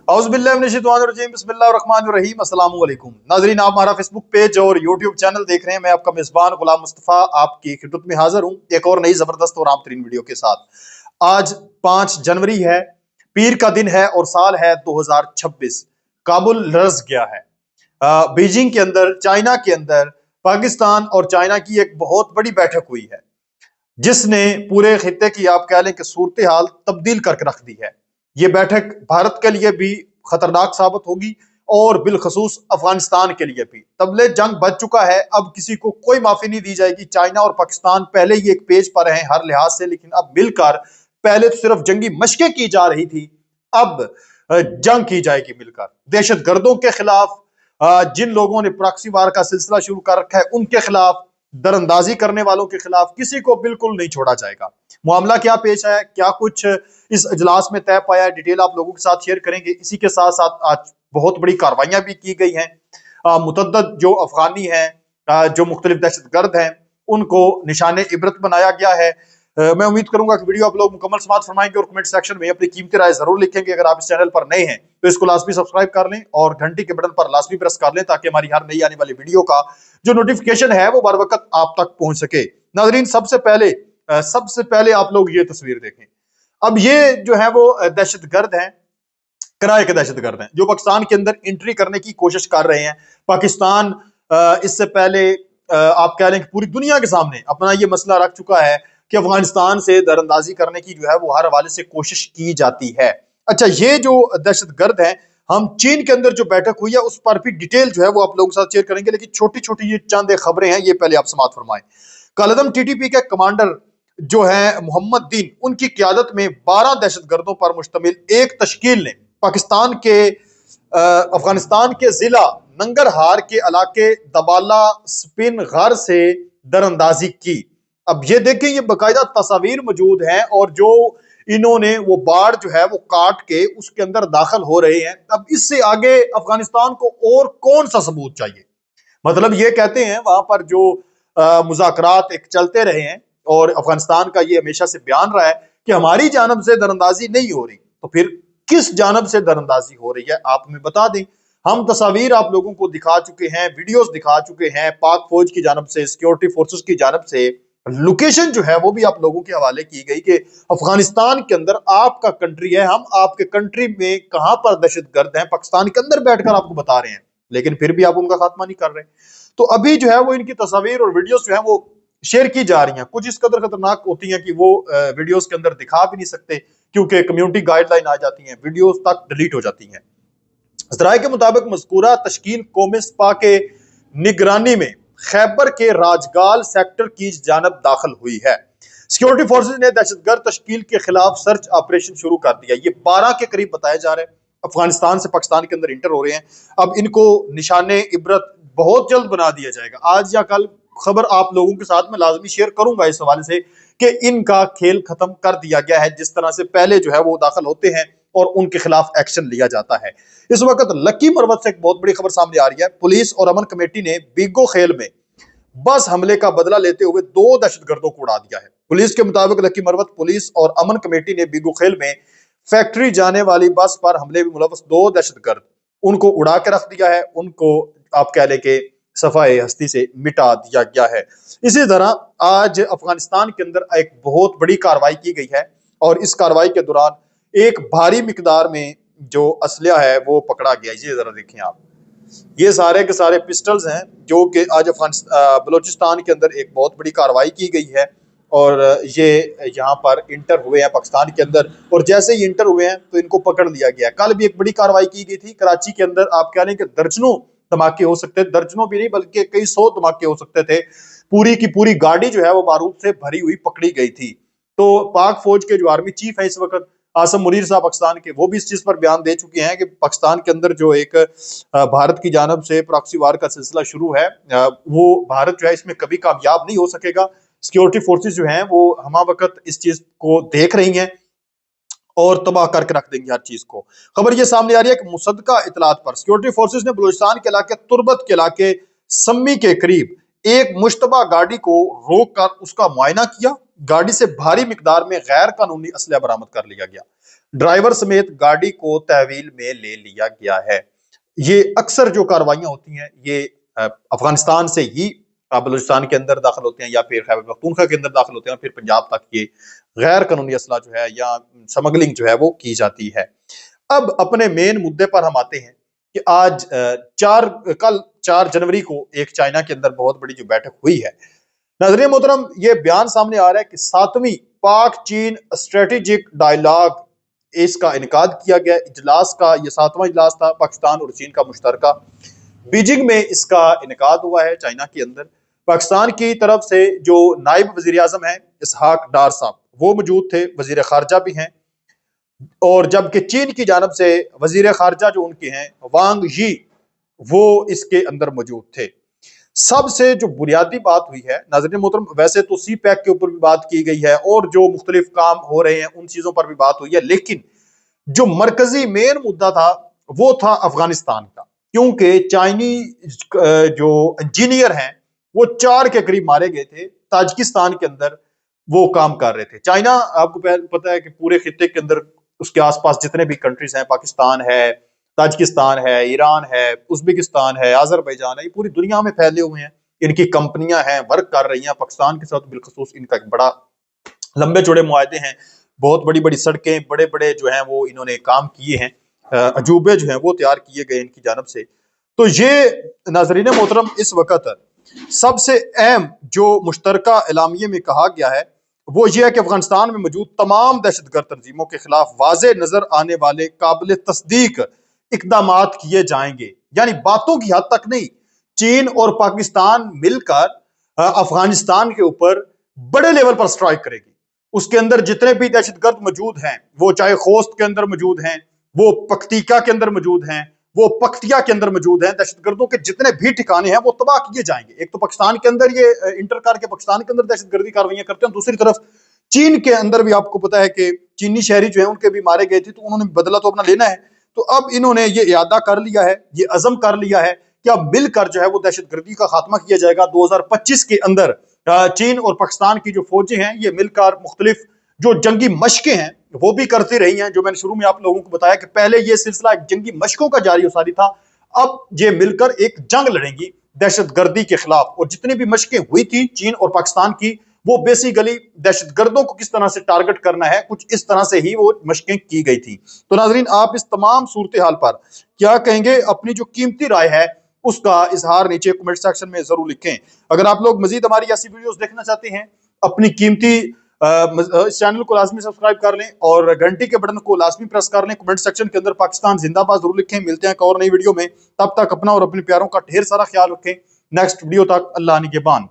औज़ुबिल्लाहि बिस्मिल्लाहिर्रहमानिर्रहीम। अस्सलामु अलैकुम नाज़रीन, आप हमारा फेसबुक पेज और यूट्यूब चैनल देख रहे हैं। मैं आपका मेज़बान गुलाम मुस्तफ़ा आपकी खिदमत में हाजिर हूँ एक और नई ज़बरदस्त और आम तरीन वीडियो के साथ। आज 5 जनवरी है, पीर का दिन है और साल है 2026। काबुल लरज़ गया है। बीजिंग के अंदर, चाइना के अंदर पाकिस्तान और चाइना की एक बहुत बड़ी बैठक हुई है, जिसने पूरे खित्ते की आप कह लें कि सूरत हाल तब्दील करके रख दी है। ये बैठक भारत के लिए भी खतरनाक साबित होगी और बिलखसूस अफगानिस्तान के लिए भी। तबले जंग बच चुका है, अब किसी को कोई माफी नहीं दी जाएगी। चाइना और पाकिस्तान पहले ही एक पेज पर हैं हर लिहाज से, लेकिन अब मिलकर, पहले तो सिर्फ जंगी मशकें की जा रही थी, अब जंग की जाएगी मिलकर। दहशत गर्दों के खिलाफ, जिन लोगों ने प्रॉक्सी वार का सिलसिला शुरू कर रखा है उनके खिलाफ, दरअंदाजी करने वालों के खिलाफ किसी को बिल्कुल नहीं छोड़ा जाएगा। मामला क्या पेश आया, क्या कुछ इस इजलास में तय पाया, डिटेल आप लोगों के साथ शेयर करेंगे। इसी के साथ साथ आज बहुत बड़ी कार्रवाइयां भी की गई हैं। मुतद्दद जो अफगानी हैं, जो मुख्तलिफ दहशत गर्द हैं, उनको निशाने इबरत बनाया गया है। मैं उम्मीद करूंगा कि वीडियो आप लोग मुकम्मल समात फरमाएंगे और कमेंट सेक्शन में अपनी कीमती राय जरूर लिखेंगे। अगर आप इस चैनल पर नए हैं तो इसको लाजमी सब्सक्राइब कर लें और घंटी के बटन पर लाजमी प्रेस कर लें, ताकि हमारी हर नई आने वाली वीडियो का जो नोटिफिकेशन है वो बर वक्त आप तक पहुंच सके। नाजरीन, सबसे पहले आप लोग ये तस्वीर देखें। अब ये जो है वो दहशत गर्द हैं, किराए के दहशत गर्द हैं, जो पाकिस्तान के अंदर एंट्री करने की कोशिश कर रहे हैं। पाकिस्तान इससे पहले आप कह लें कि पूरी दुनिया के सामने अपना ये मसला रख चुका है कि अफगानिस्तान से दरअंदाजी करने की जो है वो हर हवाले से कोशिश की जाती है। अच्छा, ये जो दहशत गर्द है, हम चीन के अंदर जो बैठक हुई है उस पर भी डिटेल जो है वो आप लोगों के साथ शेयर करेंगे, लेकिन छोटी छोटी ये चंद खबरें हैं, ये पहले आप समात फरमाएं। कालदम टीटीपी के कमांडर जो है मोहम्मद दीन, उनकी क्यादत में 12 दहशत गर्दों पर मुश्तमिल एक तश्कील ने अफगानिस्तान के जिला नंगरहार के इलाके दबाला स्पिन घर से दरअंदाजी की। अब ये देखें, ये बाकायदा तस्वीर मौजूद है और जो इन्होंने वो बाढ़ जो है वो काट के उसके अंदर दाखिल हो रहे हैं। अब इससे आगे अफगानिस्तान को और कौन सा सबूत चाहिए? मतलब ये कहते हैं वहां पर जो मुज़ाकरात एक चलते रहे हैं और अफगानिस्तान का ये हमेशा से बयान रहा है कि हमारी जानब से दरअंदाजी नहीं हो रही, तो फिर किस जानब से दरअंदाजी हो रही है आप हमें बता दें। हम तस्वीर आप लोगों को दिखा चुके हैं, वीडियोस दिखा चुके हैं, पाक फौज की जानब से, सिक्योरिटी फोर्सेस की जानब से लोकेशन जो है वो भी आप लोगों के हवाले की गई कि अफगानिस्तान के अंदर आपका कंट्री है, हम आपके कंट्री में कहां पर दहशत गर्द हैं, पाकिस्तान के अंदर बैठकर आपको बता रहे हैं, लेकिन फिर भी आप उनका खात्मा नहीं कर रहे। तो अभी जो है वो इनकी तस्वीर और वीडियोस जो है वो शेयर की जा रही हैं, कुछ इस कदर खतरनाक होती हैं कि वो वीडियोस के अंदर दिखा भी नहीं सकते, क्योंकि कम्युनिटी गाइडलाइन आ जाती है, वीडियोस तक डिलीट हो जाती हैं। ज़राए के मुताबिक मज़कूरा तश्कील कौम स्पा के निगरानी में खैबर के राजगाल सेक्टर की जानब दाखिल हुई है। सिक्योरिटी फोर्सेज ने दहशतगर्द तश्कील के खिलाफ सर्च ऑपरेशन शुरू कर दिया। ये 12 के करीब बताए जा रहे हैं, अफगानिस्तान से पाकिस्तान के अंदर इंटर हो रहे हैं। अब इनको निशाने इबरत बहुत जल्द बना दिया जाएगा। आज या कल खबर आप लोगों के साथ में लाजमी शेयर करूंगा इस हवाले से कि इनका खेल खत्म कर दिया गया है। जिस तरह से पहले जो है वो दाखिल होते हैं और उनके खिलाफ एक्शन लिया जाता है। इस वक्त लकी मरवत से एक बहुत बड़ी खबर सामने आ रही है। पुलिस और अमन कमेटी ने बिगो खेल में बस हमले का बदला लेते हुए 2 दहशतगर्दों को उड़ा दिया है। पुलिस के मुताबिक लकी मरवत पुलिस और अमन कमेटी ने बिगो खेल में फैक्ट्री जाने वाली बस पर हमले में मुलव्वस 2 दहशतगर्द उनको उड़ा के रख दिया है। उनको आप कह लें कि सफाए हस्ती से मिटा दिया गया है। इसी तरह आज अफगानिस्तान के अंदर एक बहुत बड़ी कार्रवाई की गई है और इस कार्रवाई के दौरान एक भारी मिकदार में जो असलिया है वो पकड़ा गया। ये जरा देखें आप, ये सारे के सारे पिस्टल्स हैं जो कि आज बलूचिस्तान के अंदर एक बहुत बड़ी कार्रवाई की गई है और ये यहाँ पर इंटर हुए हैं पाकिस्तान के अंदर, और जैसे ही इंटर हुए हैं तो इनको पकड़ लिया गया। कल भी एक बड़ी कार्रवाई की गई थी कराची के अंदर, आप कह लें कि दर्जनों धमाके हो सकते थे, दर्जनों भी नहीं बल्कि कई 100 धमाके हो सकते थे। पूरी की पूरी गाड़ी जो है वो बारूद से भरी हुई पकड़ी गई थी। तो पाक फौज के जो आर्मी चीफ है इस वक्त आसम मुनीर साहब पाकिस्तान के, वो भी इस चीज पर बयान दे चुके हैं कि पाकिस्तान के अंदर जो एक भारत की जानब से प्रॉक्सी वार का सिलसिला शुरू है, वो भारत जो है इसमें कभी कामयाब नहीं हो सकेगा। सिक्योरिटी फोर्सेस जो हैं वो हमा वक्त इस चीज को देख रही हैं और तबाह करके रख देंगे हर चीज को। खबर ये सामने आ रही है कि मुसद्दका इतलात पर सिक्योरिटी फोर्सेस ने बलूचिस्तान के इलाके तुर्बत के इलाके सम्मी के करीब एक मुश्तबा गाड़ी को रोक कर उसका मुआयना किया। गाड़ी से भारी मिकदार में गैर कानूनी असला बरामद कर लिया गया। ड्राइवर समेत गाड़ी को तहवील में ले लिया गया है। ये अक्सर जो कार्रवाइयां होती हैं ये अफगानिस्तान से ही बलूचिस्तान के अंदर दाखिल होते हैं या फिर खैबर पख्तूनख्वा के अंदर दाखिल होते हैं, फिर पंजाब तक ये गैर कानूनी असला जो है या स्मगलिंग जो है वो की जाती है। अब अपने मेन मुद्दे पर हम आते हैं कि आज कल 4 जनवरी को एक चाइना के अंदर बहुत बड़ी जो बैठक हुई है। नाज़रीन मोहतरम, ये बयान सामने आ रहा है कि 7वीं पाक चीन स्ट्रेटेजिक डायलॉग इसका इनेकाद किया गया। इजलास का ये 7वां इजलास था पाकिस्तान और चीन का मुश्तरका। बीजिंग में इसका इनेकाद हुआ है चाइना के अंदर। पाकिस्तान की तरफ से जो नायब वजीर आजम है इसहाक डार साहब वो मौजूद थे, वजीर खारजा भी हैं, और जबकि चीन की जानब से वजीर खारजा जो उनके हैं वांग यी वो इसके अंदर मौजूद थे। सबसे जो बुनियादी बात हुई है नाज़रीन मोहतरम, वैसे तो सी पैक के ऊपर भी बात की गई है और जो मुख्तलिफ काम हो रहे हैं उन चीजों पर भी बात हुई है, लेकिन जो मरकजी मेन मुद्दा था वो था अफगानिस्तान का, क्योंकि चाइनीज जो इंजीनियर हैं वो 4 के करीब मारे गए थे ताजिकिस्तान के अंदर, वो काम कर रहे थे। चाइना आपको पता है कि पूरे खित्ते के अंदर उसके आसपास जितने भी कंट्रीज हैं, पाकिस्तान है, ताजिकिस्तान है, ईरान है, उज्बेकिस्तान है, अजरबैजान है, ये पूरी दुनिया में फैले हुए हैं। इनकी कंपनियां हैं, वर्क कर रही हैं। पाकिस्तान के साथ बिलखसूस इनका एक बड़ा लंबे चौड़े मुआहदे हैं, बहुत बड़ी बड़ी सड़कें, बड़े बड़े जो हैं वो इन्होंने काम किए हैं, अजूबे जो हैं वो तैयार किए गए इनकी जानब से। तो ये नाजरीन मोहतरम इस वक्त सबसे अहम जो मुश्तरका एलामिये में कहा गया है वो ये है कि अफगानिस्तान में मौजूद तमाम दहशतगर्द तंजीमों के खिलाफ वाज़े नजर आने वाले काबिल तस्दीक इकदामात किए जाएंगे। यानी बातों की हद तक नहीं, चीन और पाकिस्तान मिलकर अफगानिस्तान के ऊपर बड़े लेवल पर स्ट्राइक करेगी। उसके अंदर जितने भी दहशतगर्द मौजूद हैं, वो चाहे खोस्त के अंदर मौजूद हैं, वो पख्तीका के अंदर मौजूद हैं, वो पख्तिया के अंदर मौजूद हैं, दहशतगर्दों के जितने भी ठिकाने हैं वो तबाह किए जाएंगे। एक तो पाकिस्तान के अंदर ये इंटर करके पाकिस्तान के अंदर दहशतगर्दी कार्रवाइयां करते हैं, दूसरी तरफ चीन के अंदर भी आपको पता है कि चीनी शहरी जो है उनके भी मारे गए थे, तो उन्होंने बदला तो अपना लेना है। तो अब इन्होंने ये इरादा कर लिया है, ये अज़म कर लिया है कि अब मिलकर जो है वो दहशतगर्दी का खात्मा किया जाएगा। 2025 के अंदर चीन और पाकिस्तान की जो फौजें हैं ये मिलकर मुख्तलिफ जो जंगी मशकें हैं वो भी करती रही हैं। जो मैंने शुरू में आप लोगों को बताया कि पहले ये सिलसिला जंगी मशकों का जारी सारी था, अब ये मिलकर एक जंग लड़ेंगी दहशतगर्दी के खिलाफ। और जितनी भी मशकें हुई थी चीन और पाकिस्तान की, वो बेसिकली दहशतगर्दों को किस तरह से टारगेट करना है, कुछ इस तरह से ही वो मशकें की गई थी। तो नाजरीन, आप इस तमाम सूरत हाल पर क्या कहेंगे? अपनी जो कीमती राय है उसका इजहार नीचे कमेंट सेक्शन में जरूर लिखें। अगर आप लोग मजीद हमारी ऐसी वीडियोस देखना चाहते हैं, अपनी कीमती इस चैनल को लाजमी सब्सक्राइब कर लें और घंटी के बटन को लाजमी प्रेस कर लें। कमेंट सेक्शन के अंदर पाकिस्तान जिंदाबाद जरूर लिखें। मिलते हैं एक और नई वीडियो में, तब तक अपना और अपने प्यारों का ढेर सारा ख्याल रखें। नेक्स्ट वीडियो तक अल्लाह निगहबान।